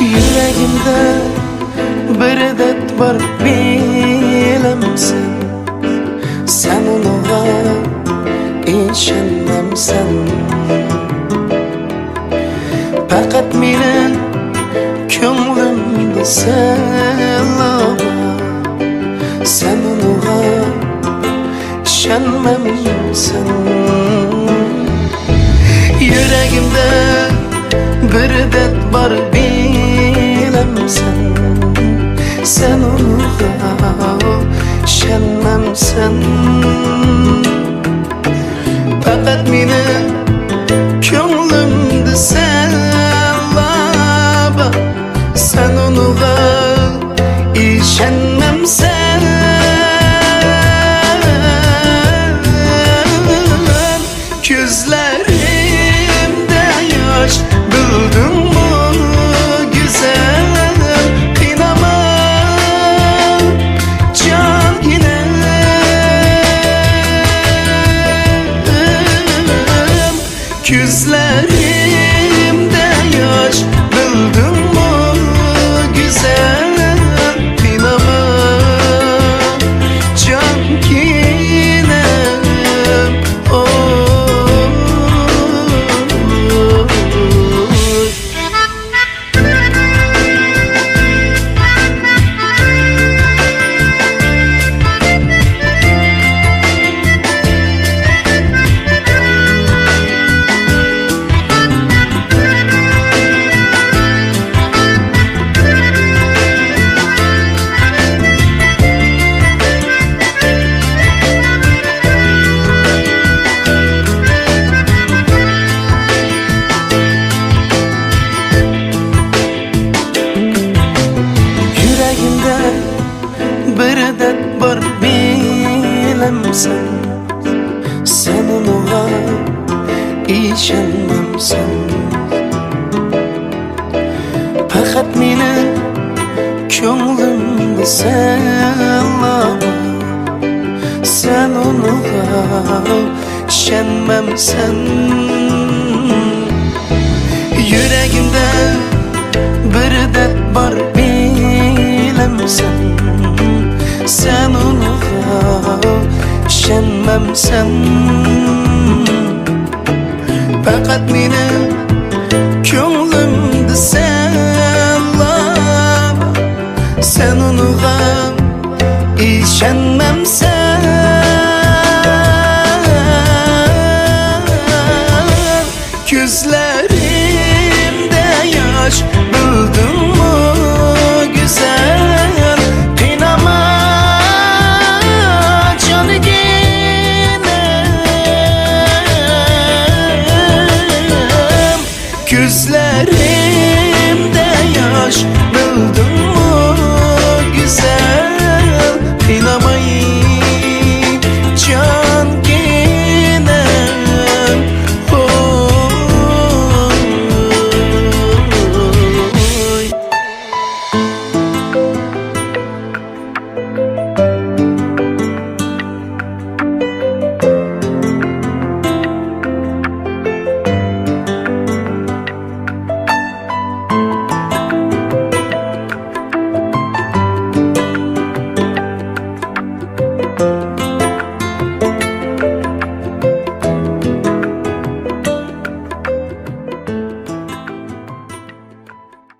Yüreğimde bir dert var bilemsen. Sen ona işenmemsen. Fakat menin ko'nglimda sen var. Sen ona işenmemsen. Yüreğimde bir dert var bilemsen. Sen ona işenmemsen. Fakat menin ko'nglimda sen var. Sen ona işenmemsen. Gözlerimde yaş buldum mu güzel. Kıynama can yine. Gözlerimde yaş buldum mu güzel. Kıynama can yine. Bir dert var bilemsen. Sen ona işenmemsen. Fakat menin ko'nglimda sen var. Sen ona işenmemsen. Yüreğimde bir dert var bilemsen. Sen ona işenmemsen. Fakat menin ko'nglimda sen var. Sen ona işenmemsen.